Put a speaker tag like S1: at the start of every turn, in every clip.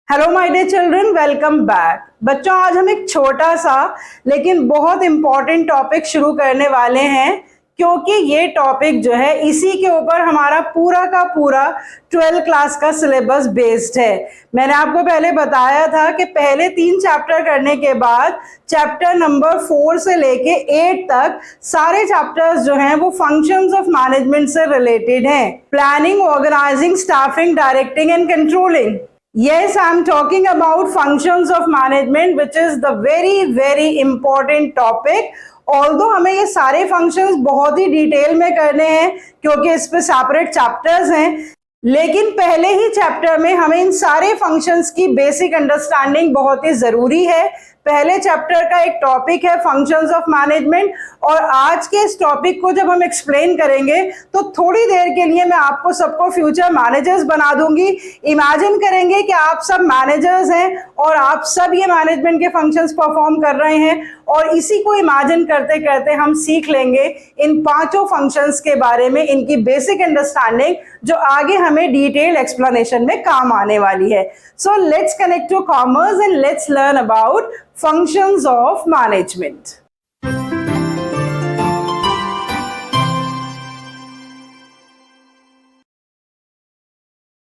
S1: Hello my dear children, welcome back. बच्चों, आज हम एक छोटा सा लेकिन बहुत इंपॉर्टेंट टॉपिक शुरू करने वाले हैं, क्योंकि ये टॉपिक जो है इसी के ऊपर हमारा पूरा का पूरा 12th क्लास का सिलेबस बेस्ड है। मैंने आपको पहले बताया था कि पहले 3 चैप्टर करने के बाद चैप्टर नंबर 4 से लेके 8 तक सारे चैप्टर्स जो हैं वो फंक्शंस ऑफ मैनेजमेंट से रिलेटेड हैं। Planning, organising, staffing, directing and controlling. Yes, I'm talking about functions of management, which is the very important topic. Although हमें ये सारे functions बहुत ही डिटेल में करने हैं क्योंकि इस पे सेपरेट चैप्टर्स हैं, लेकिन पहले ही चैप्टर में हमें इन सारे फंक्शंस की बेसिक अंडरस्टैंडिंग बहुत ही जरूरी है। पहले चैप्टर का एक टॉपिक है फंक्शंस ऑफ मैनेजमेंट, और आज के इस टॉपिक को जब हम एक्सप्लेन करेंगे तो थोड़ी देर के लिए मैं आपको सबको फ्यूचर मैनेजर्स बना दूंगी। इमेजिन करेंगे कि आप सब मैनेजर्स हैं और आप सब ये मैनेजमेंट के फंक्शंस परफॉर्म कर रहे हैं, और इसी को इमेजिन करते करते हम सीख लेंगे इन 5 फंक्शंस के बारे में, इनकी बेसिक अंडरस्टैंडिंग जो आगे हमें डिटेल एक्सप्लेनेशन में काम आने वाली है। So let's connect to commerce and let's learn about functions of management.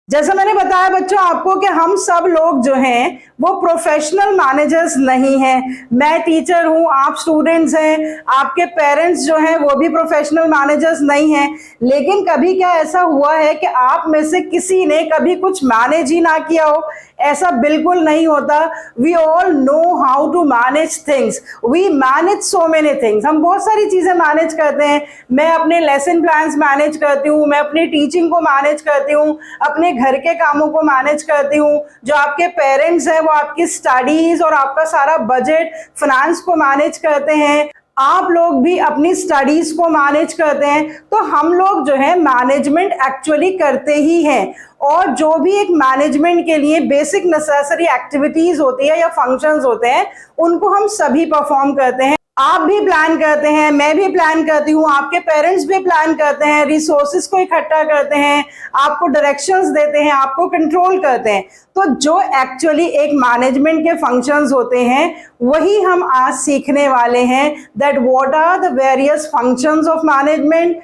S1: जैसा मैंने बताया बच्चों आपको कि हम सब लोग जो हैं वो प्रोफेशनल मैनेजर्स नहीं हैं। मैं टीचर हूं, आप स्टूडेंट्स हैं, आपके पेरेंट्स जो हैं वो भी प्रोफेशनल मैनेजर्स नहीं हैं। लेकिन कभी क्या ऐसा हुआ है कि आप में से किसी ने कभी कुछ मैनेज ही ना किया हो? ऐसा बिल्कुल नहीं होता। We all know how to manage things, we manage so many things. हम बहुत सारी चीजें मैनेज करते हैं। मैं अपने लेसन प्लान्स मैनेज करती हूँ, मैं अपनी टीचिंग को मैनेज करती हूँ, अपने घर के कामों को मैनेज करती हूँ। जो आपके पेरेंट्स हैं वो आपकी स्टडीज और आपका सारा बजट फाइनेंस को मैनेज करते हैं। आप लोग भी अपनी स्टडीज को मैनेज करते हैं। तो हम लोग जो है मैनेजमेंट एक्चुअली करते ही हैं, और जो भी एक मैनेजमेंट के लिए बेसिक नेसेसरी एक्टिविटीज होती है या फंक्शंस होते हैं उनको हम सभी परफॉर्म करते हैं। आप भी प्लान करते हैं, मैं भी प्लान करती हूँ, आपके पेरेंट्स भी प्लान करते हैं, रिसोर्सेज को इकट्ठा करते हैं, आपको डायरेक्शंस देते हैं, आपको कंट्रोल करते हैं। तो जो एक्चुअली एक मैनेजमेंट के फंक्शंस होते हैं वही हम आज सीखने वाले हैं, that what are the various functions of management.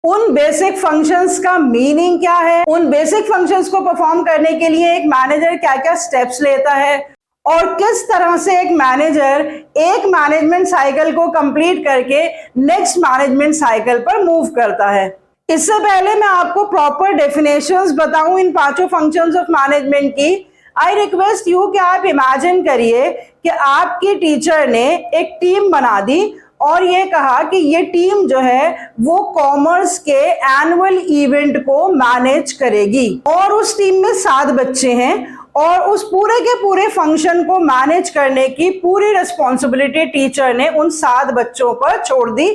S1: उन बेसिक फंक्शंस का मीनिंग क्या है, उन बेसिक फंक्शंस को परफॉर्म करने के लिए एक मैनेजर क्या क्या स्टेप्स लेता है, और किस तरह से एक मैनेजर एक मैनेजमेंट साइकिल को कंप्लीट करके नेक्स्ट मैनेजमेंट साइकिल पर मूव करता है। इससे पहले मैं आपको प्रॉपर डेफिनेशंस बताऊं इन 5 फंक्शंस ऑफ मैनेजमेंट की। आई रिक्वेस्ट यू कि आप इमेजिन करिए कि आपकी टीचर ने एक टीम बना दी और ये कहा कि ये टीम जो है वो कॉमर्स के एनुअल इवेंट को मैनेज करेगी, और उस टीम में 7 बच्चे हैं, और उस पूरे के पूरे फंक्शन को मैनेज करने की पूरी रिस्पॉन्सिबिलिटी टीचर ने उन 7 बच्चों पर छोड़ दी।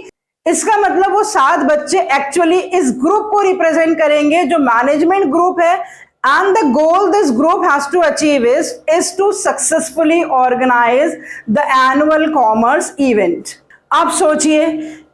S1: इसका मतलब वो 7 बच्चे एक्चुअली इस ग्रुप को रिप्रेजेंट करेंगे जो मैनेजमेंट ग्रुप है, and the goal this group has to achieve is to successfully organize the annual commerce event. आप सोचिए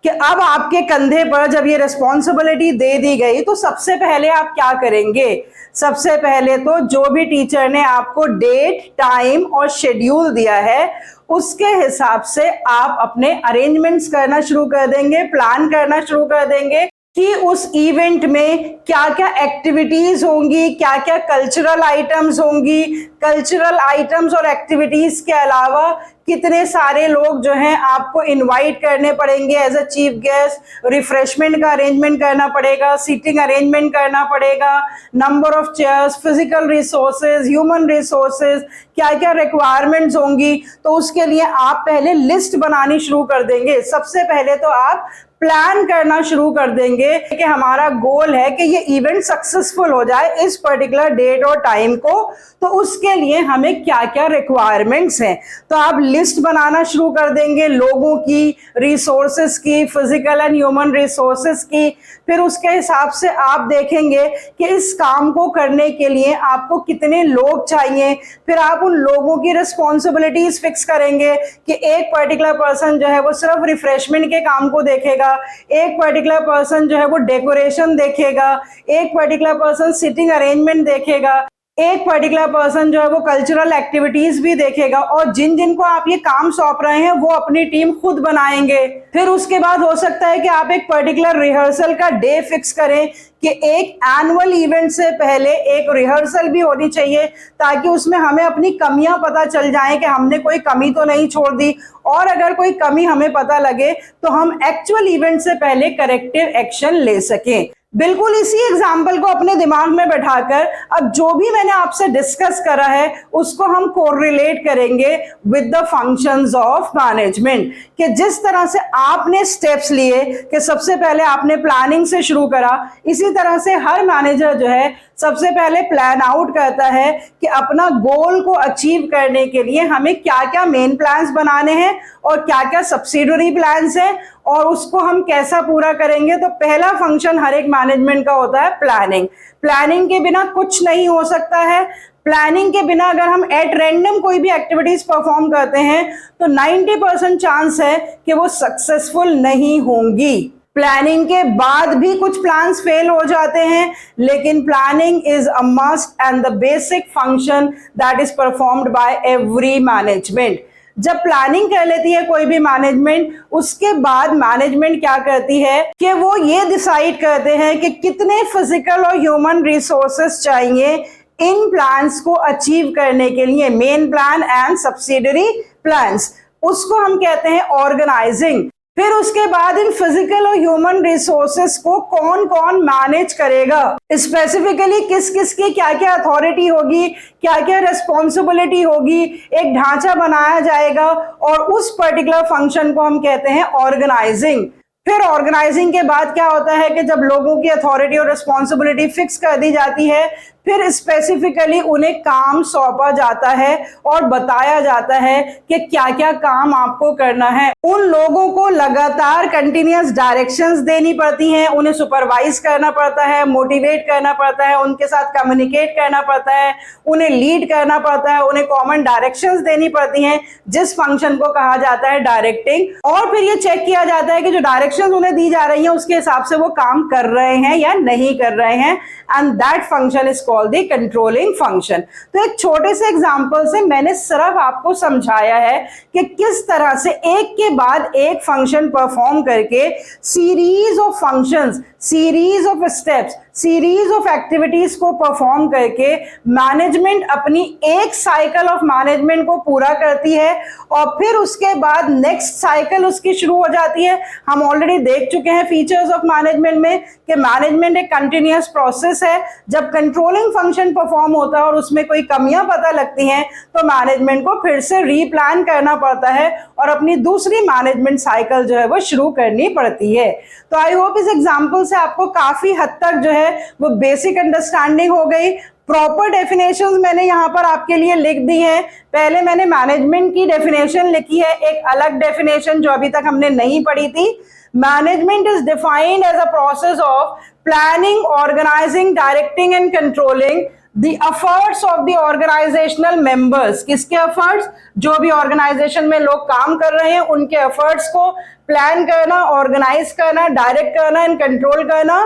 S1: कि अब आपके कंधे पर जब ये रिस्पॉन्सिबिलिटी दे दी गई तो सबसे पहले आप क्या करेंगे? सबसे पहले तो जो भी टीचर ने आपको डेट, टाइम और शेड्यूल दिया है उसके हिसाब से आप अपने अरेंजमेंट्स करना शुरू कर देंगे, प्लान करना शुरू कर देंगे कि उस इवेंट में क्या क्या एक्टिविटीज होंगी, क्या क्या कल्चरल आइटम्स होंगी, कल्चरल आइटम्स और एक्टिविटीज के अलावा कितने सारे लोग जो हैं आपको इनवाइट करने पड़ेंगे as a chief guest, refreshment का अरेंजमेंट करना पड़ेगा, सीटिंग अरेंजमेंट करना पड़ेगा, number of chairs, physical resources, human resources, क्या क्या रिक्वायरमेंट्स होंगी। तो उसके लिए आप पहले लिस्ट बनानी शुरू कर देंगे। सबसे पहले तो आप प्लान करना शुरू कर देंगे कि हमारा गोल है कि ये इवेंट सक्सेसफुल हो जाए इस पर्टिकुलर डेट और टाइम को, तो उसके लिए हमें क्या क्या रिक्वायरमेंट्स हैं। तो आप लिस्ट बनाना शुरू कर देंगे लोगों की, रिसोर्सेस की, फिजिकल एंड ह्यूमन रिसोर्सेस की। फिर उसके हिसाब से आप देखेंगे कि इस काम को करने के लिए आपको कितने लोग चाहिए। फिर आप उन लोगों की रिस्पॉन्सिबिलिटीज फिक्स करेंगे कि एक पर्टिकुलर पर्सन जो है वो सिर्फ रिफ्रेशमेंट के काम को देखेगा, एक पर्टिकुलर पर्सन जो है वो डेकोरेशन देखेगा, एक पर्टिकुलर पर्सन सिटिंग अरेंजमेंट देखेगा। एक पर्टिकुलर पर्सन जो है वो कल्चरल एक्टिविटीज भी देखेगा, और जिन जिन को आप ये काम सौंप रहे हैं वो अपनी टीम खुद बनाएंगे। फिर उसके बाद हो सकता है कि आप एक पर्टिकुलर रिहर्सल का डे फिक्स करें कि एक एनुअल इवेंट से पहले एक रिहर्सल भी होनी चाहिए, ताकि उसमें हमें अपनी कमियां पता चल जाएं कि हमने कोई कमी तो नहीं छोड़ दी, और अगर कोई कमी हमें पता लगे तो हम एक्चुअल इवेंट से पहले करेक्टिव एक्शन ले सकें। बिल्कुल इसी एग्जाम्पल को अपने दिमाग में बैठाकर अब जो भी मैंने आपसे डिस्कस करा है उसको हम कोरिलेट करेंगे with the functions of management, कि जिस तरह से आपने स्टेप्स लिए कि सबसे पहले आपने प्लानिंग से शुरू करा, इसी तरह से हर मैनेजर जो है सबसे पहले प्लान आउट करता है कि अपना गोल को अचीव करने के लिए हमें क्या क्या मेन प्लान्स बनाने हैं और क्या क्या सब्सिडियरी प्लान्स हैं, और उसको हम कैसा पूरा करेंगे। तो पहला फंक्शन हर एक मैनेजमेंट का होता है प्लानिंग। प्लानिंग के बिना कुछ नहीं हो सकता है। प्लानिंग के बिना अगर हम एट रैंडम कोई भी एक्टिविटीज परफॉर्म करते हैं तो 90% चांस है कि वो सक्सेसफुल नहीं होंगी। प्लानिंग के बाद भी कुछ प्लान्स फेल हो जाते हैं, लेकिन planning is a must and the basic function that is performed by every management. जब प्लानिंग कर लेती है कोई भी मैनेजमेंट, उसके बाद मैनेजमेंट क्या करती है कि वो ये डिसाइड करते हैं कि कितने फिजिकल और ह्यूमन रिसोर्सेस चाहिए इन प्लान्स को अचीव करने के लिए, main plan and subsidiary plans. उसको हम कहते हैं ऑर्गेनाइजिंग। फिर उसके बाद इन फिजिकल और ह्यूमन रिसोर्सेस को कौन कौन मैनेज करेगा, स्पेसिफिकली किस किस की क्या क्या अथॉरिटी होगी, क्या क्या रिस्पॉन्सिबिलिटी होगी, एक ढांचा बनाया जाएगा, और उस पर्टिकुलर फंक्शन को हम कहते हैं ऑर्गेनाइजिंग। फिर ऑर्गेनाइजिंग के बाद क्या होता है कि जब लोगों की अथॉरिटी और रिस्पॉन्सिबिलिटी फिक्स कर दी जाती है, फिर स्पेसिफिकली उन्हें काम सौंपा जाता है और बताया जाता है कि क्या क्या काम आपको करना है। उन लोगों को लगातार कंटिन्यूअस डायरेक्शंस देनी पड़ती हैं, उन्हें सुपरवाइज करना पड़ता है, मोटिवेट करना पड़ता है, उनके साथ कम्युनिकेट करना पड़ता है, उन्हें लीड करना पड़ता है, उन्हें कॉमन डायरेक्शंस देनी पड़ती हैं, जिस फंक्शन को कहा जाता है डायरेक्टिंग। और फिर ये चेक किया जाता है कि जो डायरेक्शंस उन्हें दी जा रही हैं उसके हिसाब से वो काम कर रहे हैं या नहीं कर रहे हैं, and that function is called the controlling function. तो एक छोटे से एग्जांपल से मैंने सिर्फ आपको समझाया है कि किस तरह से एक के बाद एक फंक्शन परफॉर्म करके series of functions, series of steps, series of activities को परफॉर्म करके मैनेजमेंट अपनी एक साइकिल ऑफ मैनेजमेंट को पूरा करती है, और फिर उसके बाद नेक्स्ट साइकिल उसकी शुरू हो जाती है। हम ऑलरेडी देख चुके हैं फीचर्स ऑफ मैनेजमेंट में कि मैनेजमेंट एक कंटिन्यूअस प्रोसेस है। जब कंट्रोलिंग फंक्शन परफॉर्म होता है और उसमें कोई कमियां पता लगती हैं तो मैनेजमेंट को फिर से रीप्लान करना पड़ता है और अपनी दूसरी मैनेजमेंट साइकिल जो है वो शुरू करनी पड़ती है। तो आई होप इस एग्जांपल से आपको काफी हद तक जो है वो बेसिक अंडरस्टैंडिंग हो गई। प्रॉपर डेफिनेशंस मैंने यहाँ पर आपके लिए लिख दी है। पहले मैंने मैनेजमेंट की डेफिनेशन लिखी है, एक अलग डेफिनेशन जो अभी तक हमने नहीं पढ़ी थी। Management is defined as a process of planning, organising, directing and controlling the efforts of the organizational members। किसके efforts? जो भी ऑर्गेनाइजेशन में लोग काम कर रहे हैं उनके efforts को प्लान करना, ऑर्गेनाइज करना, डायरेक्ट करना एंड कंट्रोल करना,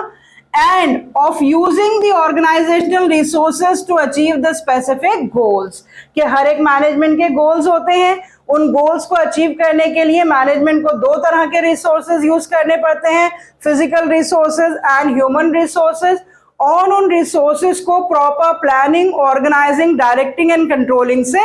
S1: and of using the organizational resources to achieve the specific goals। कि हर एक मैनेजमेंट के गोल्स होते हैं, उन गोल्स को अचीव करने के लिए मैनेजमेंट को दो तरह के रिसोर्सेज यूज करने पड़ते हैं, physical resources and human resources. और उन रिसोर्सेज को proper planning, organising, directing and controlling से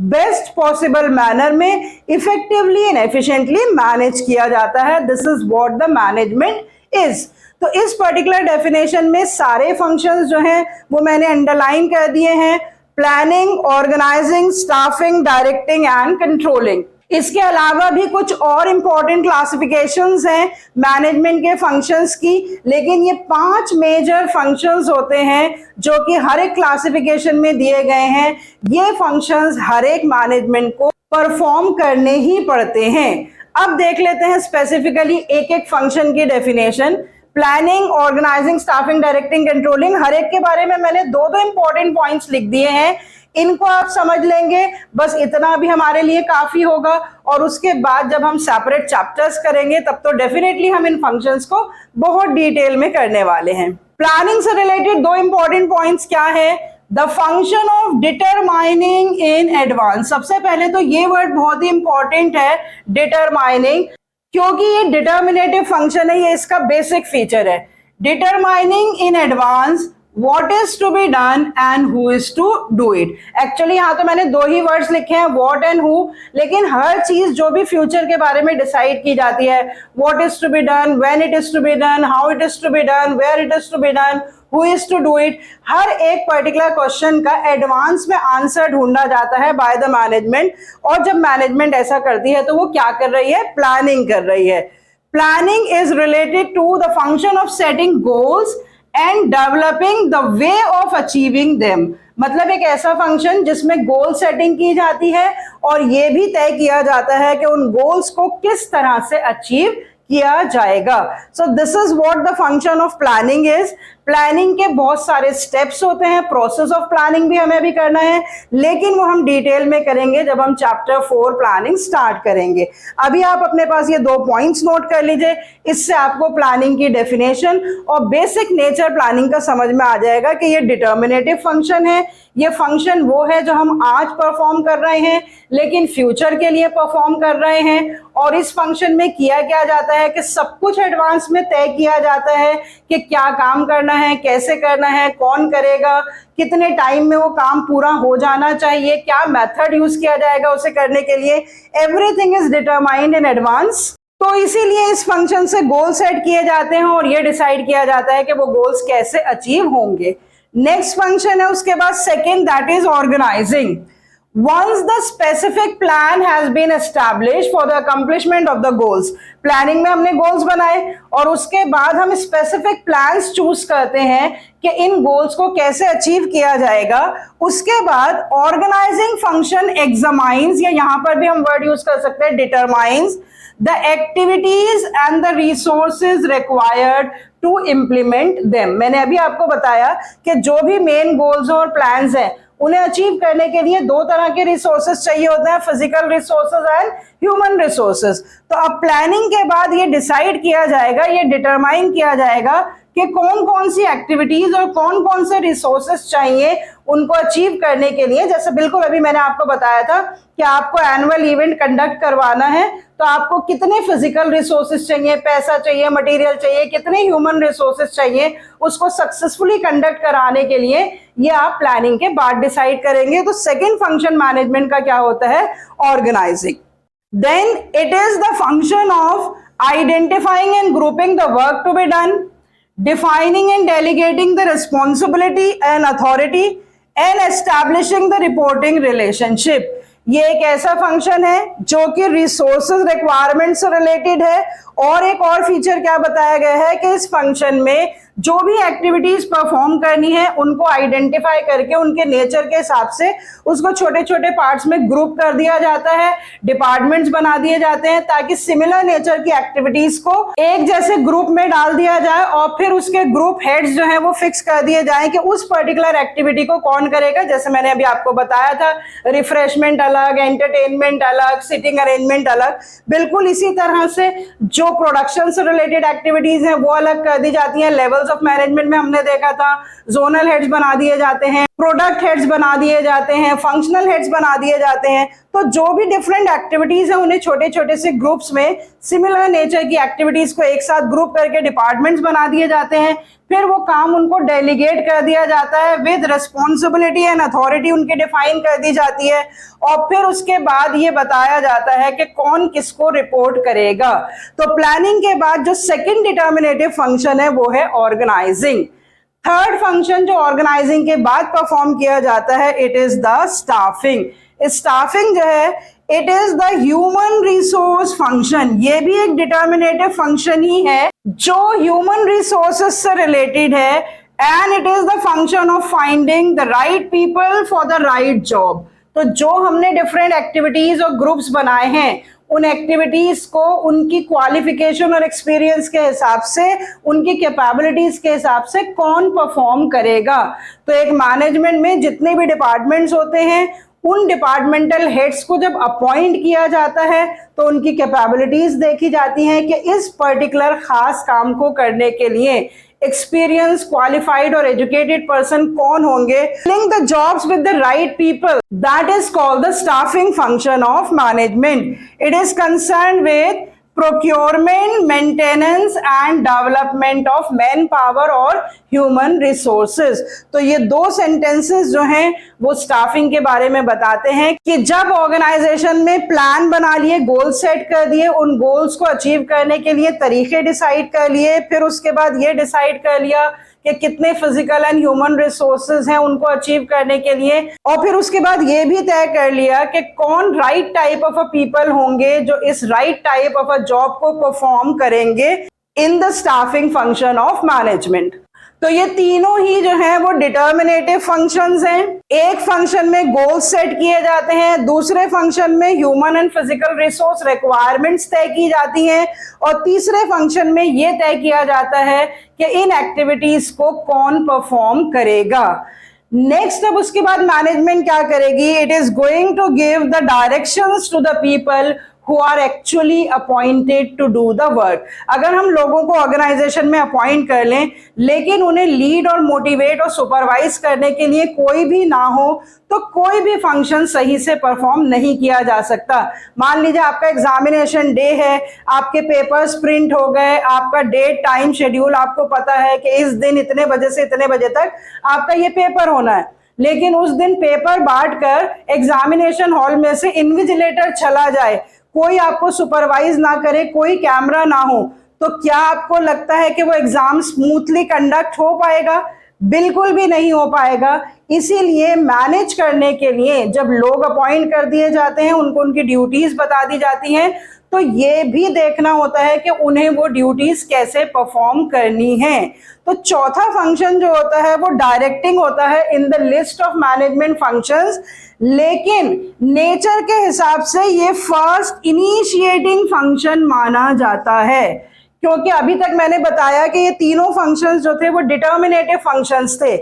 S1: बेस्ट पॉसिबल मैनर में इफेक्टिवली एंड एफिशिएंटली मैनेज किया जाता है। This is what the management is. तो इस पर्टिकुलर डेफिनेशन में सारे फंक्शंस जो हैं वो मैंने अंडरलाइन कर दिए हैं, planning, organising, staffing, directing and controlling. इसके अलावा भी कुछ और इंपॉर्टेंट क्लासिफिकेशंस हैं मैनेजमेंट के फंक्शंस की, लेकिन ये 5 मेजर फंक्शंस होते हैं जो कि हर एक क्लासिफिकेशन में दिए गए हैं। ये फंक्शंस हर एक मैनेजमेंट को परफॉर्म करने ही पड़ते हैं। अब देख लेते हैं स्पेसिफिकली एक एक फंक्शन की definition. Planning, organising, staffing, directing, controlling, हर एक के बारे में मैंने दो इंपॉर्टेंट पॉइंट्स लिख दिए हैं। इनको आप समझ लेंगे, बस इतना भी हमारे लिए काफी होगा। और उसके बाद जब हम सेपरेट चैप्टर्स करेंगे तब तो डेफिनेटली हम इन फंक्शंस को बहुत डिटेल में करने वाले हैं। प्लानिंग से रिलेटेड 2 इंपॉर्टेंट पॉइंट्स क्या है? The function of determining in advance. सबसे पहले तो ये वर्ड बहुत ही इंपॉर्टेंट है, डिटरमाइनिंग, क्योंकि ये डिटर्मिनेटिव फंक्शन है, ये इसका बेसिक फीचर है। Determining in advance what is to be done and who is to do it। Actually यहाँ तो मैंने दो ही वर्ड्स लिखे हैं, what and who, लेकिन हर चीज जो भी फ्यूचर के बारे में डिसाइड की जाती है, what is to be done, when it is to be done, how it is to be done, where it is to be done, who is to do it, हर एक पर्टिकुलर क्वेश्चन का advance में answer ढूंढा जाता है by the management. और जब management ऐसा करती है तो वो क्या कर रही है, प्लानिंग कर रही है। Planning is related to the function of setting goals and developing the way of achieving them. मतलब एक ऐसा फंक्शन जिसमें गोल सेटिंग की जाती है और ये भी तय किया जाता है कि उन गोल्स को किस तरह से अचीव किया जाएगा। So this is what the function of planning is. Planning के बहुत सारे स्टेप्स होते हैं, प्रोसेस ऑफ प्लानिंग भी हमें भी करना है, लेकिन वो हम डिटेल में करेंगे जब हम चैप्टर 4 प्लानिंग स्टार्ट करेंगे। अभी आप अपने पास ये 2 पॉइंट्स नोट कर लीजिए, इससे आपको प्लानिंग की डेफिनेशन और बेसिक नेचर प्लानिंग का समझ में आ जाएगा कि ये डिटर्मिनेटिव फंक्शन है। ये फंक्शन वो है जो हम आज परफॉर्म कर रहे हैं लेकिन फ्यूचर के लिए परफॉर्म कर रहे हैं। और इस फंक्शन में किया क्या जाता है कि सब कुछ एडवांस में तय किया जाता है कि क्या काम करना है, कैसे करना है, कौन करेगा, कितने टाइम में वो काम पूरा हो जाना चाहिए, क्या मेथड यूज किया जाएगा उसे करने के लिए। Everything is determined in advance. तो इसीलिए इस फंक्शन से गोल सेट किए जाते हैं और ये डिसाइड किया जाता है कि वो गोल्स कैसे अचीव होंगे। नेक्स्ट फंक्शन है उसके बाद second, that is organising. Once the specific plan has been established for the accomplishment of the goals, planning में हमने गोल्स बनाए और उसके बाद हम स्पेसिफिक प्लान्स चूज करते हैं कि इन गोल्स को कैसे अचीव किया जाएगा। उसके बाद ऑर्गेनाइजिंग फंक्शन एग्जामाइंस, या यहां पर भी हम वर्ड यूज कर सकते हैं determines, the activities and the resources required to implement them. मैंने अभी आपको बताया कि जो भी मेन गोल्स और प्लान्स हैं उन्हें अचीव करने के लिए 2 तरह के रिसोर्सेज चाहिए होते हैं, physical resources and human resources. तो अब प्लानिंग के बाद ये डिसाइड किया जाएगा, ये डिटरमाइन किया जाएगा कि कौन कौन सी एक्टिविटीज और कौन कौन से रिसोर्सेज चाहिए उनको अचीव करने के लिए। जैसे बिल्कुल अभी मैंने आपको बताया था कि आपको एनुअल इवेंट कंडक्ट करवाना है तो आपको कितने फिजिकल रिसोर्सेज चाहिए, पैसा चाहिए, मटेरियल चाहिए, कितने ह्यूमन रिसोर्सेज चाहिए उसको सक्सेसफुली कंडक्ट कराने के लिए, ये आप प्लानिंग के बाद डिसाइड करेंगे। तो सेकेंड फंक्शन मैनेजमेंट का क्या होता है, organising. Then it is the function of identifying and grouping the work to be done, defining and delegating the responsibility and authority and establishing the reporting relationship। ये एक ऐसा function है जो कि रिसोर्सेज रिक्वायरमेंट से रिलेटेड है। और एक और फीचर क्या बताया गया है कि इस फंक्शन में जो भी एक्टिविटीज परफॉर्म करनी है उनको आइडेंटिफाई करके उनके नेचर के हिसाब से उसको छोटे छोटे पार्ट्स में ग्रुप कर दिया जाता है, डिपार्टमेंट्स बना दिए जाते हैं ताकि सिमिलर नेचर की एक्टिविटीज को एक जैसे ग्रुप में डाल दिया जाए और फिर उसके ग्रुप हेड्स जो है वो फिक्स कर दिए जाए कि उस पर्टिकुलर एक्टिविटी को कौन करेगा। जैसे मैंने अभी आपको बताया था, रिफ्रेशमेंट अलग, एंटरटेनमेंट अलग, सिटिंग अरेंजमेंट अलग। बिल्कुल इसी तरह से जो प्रोडक्शन से रिलेटेड एक्टिविटीज हैं वो अलग कर दी जाती हैं। लेवल्स ऑफ मैनेजमेंट में हमने देखा था जोनल हेड्स बना दिए जाते हैं, प्रोडक्ट हेड्स बना दिए जाते हैं, फंक्शनल हेड्स बना दिए जाते हैं। तो जो भी डिफरेंट एक्टिविटीज हैं उन्हें छोटे छोटे से ग्रुप्स में सिमिलर नेचर की एक्टिविटीज को एक साथ ग्रुप करके डिपार्टमेंट्स बना दिए जाते हैं। फिर वो काम उनको डेलीगेट कर दिया जाता है विद रिस्पॉन्सिबिलिटी एंड अथॉरिटी उनकी डिफाइन कर दी जाती है और फिर उसके बाद ये बताया जाता है कि कौन किसको रिपोर्ट करेगा। तो प्लानिंग के बाद जो सेकंड डिटर्मिनेटिव फंक्शन है वो है ऑर्गेनाइजिंग। थर्ड फंक्शन जो ऑर्गेनाइजिंग के बाद परफॉर्म किया जाता है it is the staffing. Staffing जो है it is the human resource function. ये भी एक डिटर्मिनेटिव फंक्शन ही है जो ह्यूमन रिसोर्सेज से रिलेटेड है and it is the function of finding the right people for the right job. तो जो हमने डिफरेंट एक्टिविटीज और ग्रुप्स बनाए हैं उन एक्टिविटीज को उनकी क्वालिफिकेशन और एक्सपीरियंस के हिसाब से, उनकी कैपेबिलिटीज के हिसाब से कौन परफॉर्म करेगा। तो एक मैनेजमेंट में जितने भी डिपार्टमेंट्स होते हैं उन डिपार्टमेंटल हेड्स को जब अपॉइंट किया जाता है तो उनकी कैपेबिलिटीज देखी जाती हैं कि इस पर्टिकुलर खास काम को करने के लिए एक्सपीरियंस, क्वालिफाइड और एजुकेटेड पर्सन कौन होंगे। Filling the jobs with the right people, that is called the staffing function of management. It is concern with procurement, maintenance and development of manpower और human resources। तो ये दो sentences जो हैं वो staffing के बारे में बताते हैं कि जब organization में plan बना लिए, goal set कर दिए, उन goals को achieve करने के लिए तरीके decide कर लिए, फिर उसके बाद ये decide कर लिया कि कितने फिजिकल एंड ह्यूमन रिसोर्सेज हैं उनको अचीव करने के लिए, और फिर उसके बाद ये भी तय कर लिया कि कौन right type of a people होंगे जो इस right type of a job को परफॉर्म करेंगे in the staffing function of management. तो ये तीनों ही जो हैं वो डिटर्मिनेटिव फंक्शंस हैं। एक फंक्शन में गोल्स सेट किए जाते हैं, दूसरे फंक्शन में human and physical resource requirements तय की जाती हैं, और तीसरे फंक्शन में ये तय किया जाता है कि इन एक्टिविटीज को कौन परफॉर्म करेगा। नेक्स्ट, अब उसके बाद मैनेजमेंट क्या करेगी? It is going to give the directions to the people who are actually appointed to do the work। अगर हम लोगों को ऑर्गेनाइजेशन में अपॉइंट कर लें लेकिन उन्हें लीड और मोटिवेट और सुपरवाइज करने के लिए कोई भी ना हो तो कोई भी फंक्शन सही से परफॉर्म नहीं किया जा सकता। मान लीजिए आपका एग्जामिनेशन डे है, आपके पेपर्स प्रिंट हो गए, आपका डेट टाइम शेड्यूल आपको पता है कि इस दिन इतने बजे से इतने बजे तक आपका ये पेपर होना है, लेकिन उस दिन पेपर बांटकर एग्जामिनेशन हॉल में से इन्विजिलेटर चला जाए, कोई आपको सुपरवाइज ना करे, कोई कैमरा ना हो, तो क्या आपको लगता है कि वो एग्जाम स्मूथली कंडक्ट हो पाएगा? बिल्कुल भी नहीं हो पाएगा। इसीलिए मैनेज करने के लिए जब लोग अपॉइंट कर दिए जाते हैं, उनको उनकी ड्यूटीज बता दी जाती हैं, तो ये भी देखना होता है कि उन्हें वो ड्यूटीज कैसे परफॉर्म करनी है। तो चौथा फंक्शन जो होता है वो डायरेक्टिंग होता है in the list of management functions, लेकिन नेचर के हिसाब से ये फर्स्ट इनिशिएटिंग फंक्शन माना जाता है, क्योंकि अभी तक मैंने बताया कि ये तीनों फंक्शंस जो थे वो डिटर्मिनेटिव फंक्शंस थे।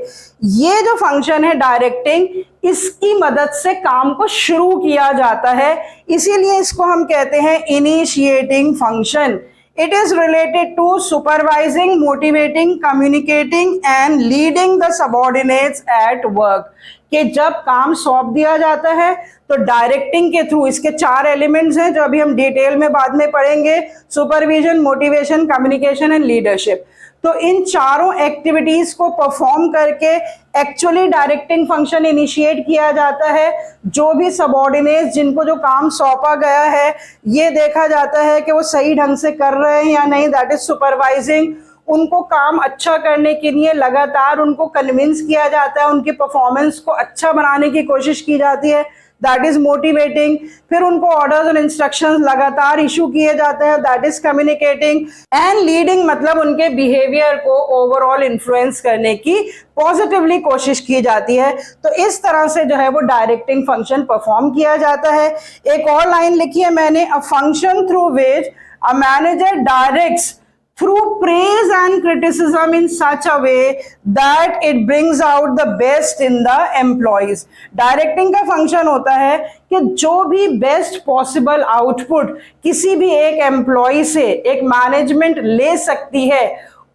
S1: ये जो फंक्शन है डायरेक्टिंग, इसकी मदद से काम को शुरू किया जाता है, इसीलिए इसको हम कहते हैं initiating function. It is related to supervising, motivating, communicating and leading the subordinates at work। कि जब काम सौंप दिया जाता है तो डायरेक्टिंग के थ्रू, इसके 4 एलिमेंट्स हैं जो अभी हम डिटेल में बाद में पढ़ेंगे, supervision, motivation, communication and leadership. तो इन चारों एक्टिविटीज को परफॉर्म करके एक्चुअली डायरेक्टिंग फंक्शन इनिशिएट किया जाता है। जो भी सबऑर्डिनेट्स जिनको जो काम सौंपा गया है, ये देखा जाता है कि वो सही ढंग से कर रहे हैं या नहीं, दैट इज सुपरवाइजिंग। उनको काम अच्छा करने के लिए लगातार उनको कन्विंस किया जाता है, उनकी परफॉर्मेंस को अच्छा बनाने की कोशिश की जाती है, दैट इज मोटिवेटिंग। फिर उनको ऑर्डर्स और इंस्ट्रक्शंस लगातार इशू किए जाते हैं, that is communicating. And leading मतलब उनके बिहेवियर को ओवरऑल इन्फ्लुएंस करने की पॉजिटिवली कोशिश की जाती है। तो इस तरह से जो है वो डायरेक्टिंग फंक्शन परफॉर्म किया जाता है। एक और लाइन लिखी है मैंने, a function through which a manager directs through praise and criticism in such a way that it brings out the best in the employees। Directing का फंक्शन होता है कि जो भी बेस्ट पॉसिबल आउटपुट किसी भी एक एम्प्लॉय से एक मैनेजमेंट ले सकती है,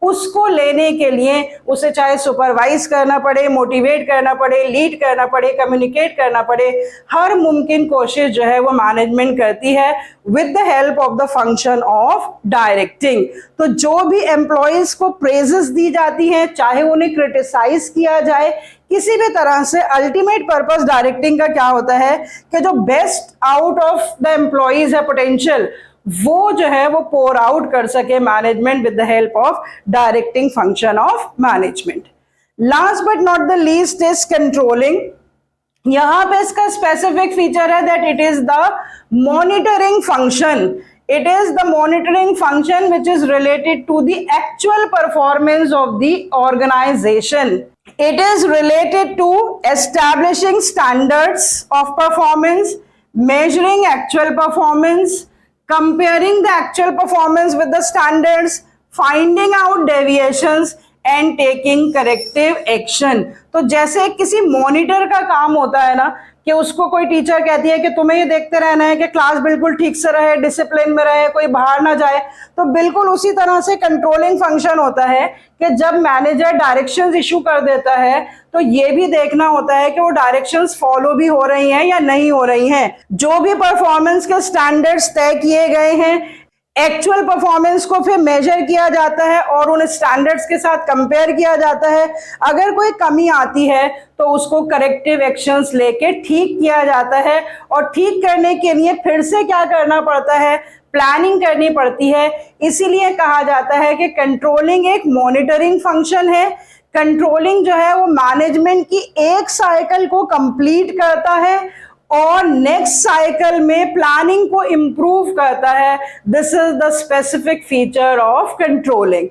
S1: उसको लेने के लिए उसे चाहे सुपरवाइज करना पड़े, मोटिवेट करना पड़े, लीड करना पड़े, कम्युनिकेट करना पड़े, हर मुमकिन कोशिश जो है वो मैनेजमेंट करती है with the help of the function of directing. तो जो भी एम्प्लॉयज को प्रेजेस दी जाती हैं, चाहे उन्हें क्रिटिसाइज किया जाए, किसी भी तरह से अल्टीमेट पर्पस डायरेक्टिंग का क्या होता है कि जो best out of the employees है पोटेंशियल, वो जो है वो पोर आउट कर सके management with the help of directing function of management. Last but not the least is controlling. यहां पे इसका स्पेसिफिक फीचर है that it is the monitoring function. It is the monitoring function which is related to the actual performance of the organisation. It is related to establishing standards of performance, measuring actual performance, comparing the actual performance with the standards, finding out deviations and taking corrective action। तो जैसे किसी monitor का काम होता है ना कि उसको कोई टीचर कहती है कि तुम्हें ये देखते रहना है कि क्लास बिल्कुल ठीक से रहे, डिसिप्लिन में रहे, कोई बाहर ना जाए, तो बिल्कुल उसी तरह से कंट्रोलिंग फंक्शन होता है कि जब मैनेजर डायरेक्शंस इशू कर देता है तो ये भी देखना होता है कि वो डायरेक्शंस फॉलो भी हो रही हैं या नहीं हो रही हैं। जो भी परफॉर्मेंस के स्टैंडर्ड्स तय किए गए हैं, एक्चुअल परफॉर्मेंस को फिर मेजर किया जाता है और उन स्टैंडर्ड्स के साथ कंपेयर किया जाता है। अगर कोई कमी आती है तो उसको करेक्टिव एक्शंस लेके ठीक किया जाता है, और ठीक करने के लिए फिर से क्या करना पड़ता है, प्लानिंग करनी पड़ती है। इसीलिए कहा जाता है कि कंट्रोलिंग एक मॉनिटरिंग फंक्शन है। कंट्रोलिंग जो है वो मैनेजमेंट की एक साइकिल को कंप्लीट करता है और नेक्स्ट साइकिल में प्लानिंग को इंप्रूव करता है। This is the specific feature of controlling.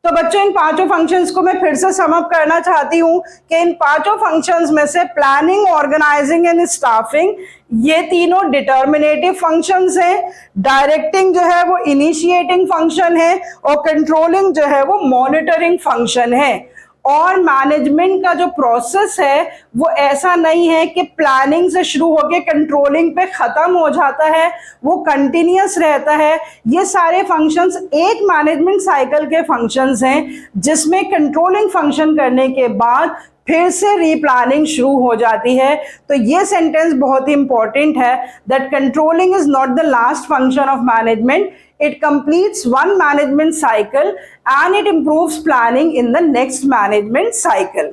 S1: तो बच्चों, इन पांचों फंक्शंस को मैं फिर से सम अप करना चाहती हूं कि इन पांचों फंक्शंस में से प्लानिंग, ऑर्गेनाइजिंग एंड स्टाफिंग, ये तीनों डिटर्मिनेटिव फंक्शंस हैं। डायरेक्टिंग जो है वो इनिशिएटिंग फंक्शन है और कंट्रोलिंग जो है वो मॉनिटरिंग फंक्शन है। और मैनेजमेंट का जो प्रोसेस है वो ऐसा नहीं है कि प्लानिंग से शुरू होकर कंट्रोलिंग पे खत्म हो जाता है, वो कंटिन्यूअस रहता है। ये सारे फंक्शंस एक मैनेजमेंट साइकिल के फंक्शंस हैं जिसमें कंट्रोलिंग फंक्शन करने के बाद फिर से रीप्लानिंग शुरू हो जाती है। तो ये सेंटेंस बहुत ही इंपॉर्टेंट है, that controlling is not the last function of management, it completes one management cycle and it improves planning in the next management cycle।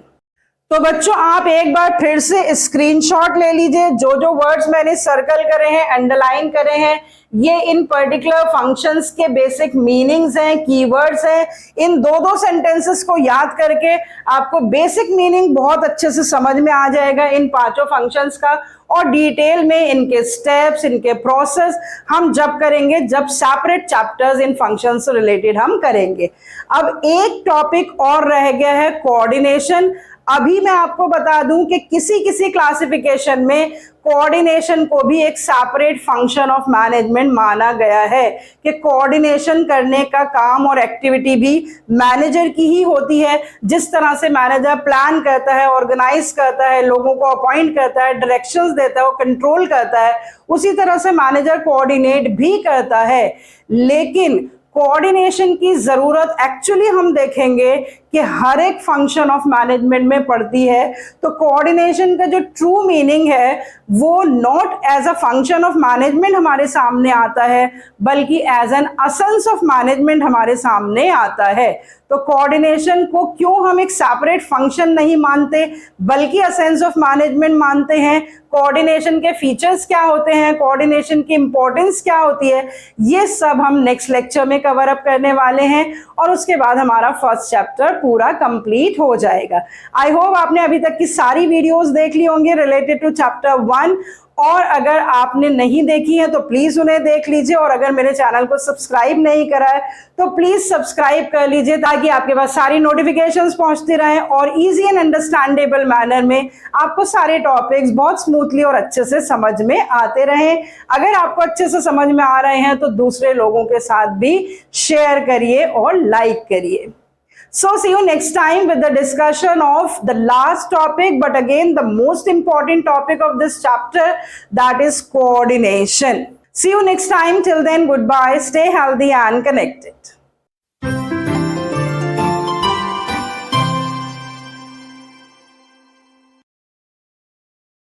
S1: तो बच्चों, आप एक बार फिर से स्क्रीनशॉट ले लीजिए। जो जो वर्ड्स मैंने सर्कल करे हैं, अंडरलाइन करे हैं, ये इन पर्टिकुलर फंक्शंस के बेसिक मीनिंग्स हैं, कीवर्ड्स हैं। इन दो दो सेंटेंसेस को याद करके आपको बेसिक मीनिंग बहुत अच्छे से समझ में आ जाएगा इन पांचों फंक्शंस का। और डिटेल में इनके स्टेप्स, इनके प्रोसेस हम जब करेंगे, जब सेपरेट चैप्टर्स इन फंक्शंस से रिलेटेड हम करेंगे। अब एक टॉपिक और रह गया है, कोऑर्डिनेशन। अभी मैं आपको बता दूं कि किसी किसी क्लासिफिकेशन में कोऑर्डिनेशन को भी एक सेपरेट फंक्शन ऑफ मैनेजमेंट माना गया है कि कोऑर्डिनेशन करने का काम और एक्टिविटी भी मैनेजर की ही होती है। जिस तरह से मैनेजर प्लान करता है, ऑर्गेनाइज करता है, लोगों को अपॉइंट करता है, डायरेक्शंस देता है, वो कंट्रोल करता है, उसी तरह से मैनेजर कोऑर्डिनेट भी करता है। लेकिन कोऑर्डिनेशन की जरूरत एक्चुअली हम देखेंगे कि हर एक फंक्शन ऑफ मैनेजमेंट में पड़ती है। तो कोऑर्डिनेशन का जो ट्रू मीनिंग है वो not as a function of management हमारे सामने आता है, बल्कि as an essence of management हमारे सामने आता है। तो कोऑर्डिनेशन को क्यों हम एक सेपरेट फंक्शन नहीं मानते बल्कि एसेंस ऑफ मैनेजमेंट मानते हैं, कोऑर्डिनेशन के फीचर्स क्या होते हैं, कोऑर्डिनेशन की इंपॉर्टेंस क्या होती है, ये सब हम नेक्स्ट लेक्चर में कवर अप करने वाले हैं और उसके बाद हमारा फर्स्ट चैप्टर पूरा कंप्लीट हो जाएगा। आई होप आपने अभी तक की सारी वीडियोस देख ली होंगी रिलेटेड टू चैप्टर 1, और अगर आपने नहीं देखी है तो प्लीज उन्हें देख लीजिए, और अगर मेरे चैनल को सब्सक्राइब नहीं करा है तो प्लीज सब्सक्राइब कर लीजिए ताकि आपके पास सारी नोटिफिकेशंस पहुंचती रहें और इजी एंड अंडरस्टैंडेबल मैनर में आपको सारे टॉपिक्स बहुत स्मूथली और अच्छे से समझ में आते रहें। अगर आपको अच्छे से समझ में आ रहे हैं तो दूसरे लोगों के साथ भी शेयर करिए और लाइक करिए। So see you next time with the discussion of the last topic, but again the most important topic of this chapter, that is coordination. See you next time. Till then, goodbye. Stay healthy and connected.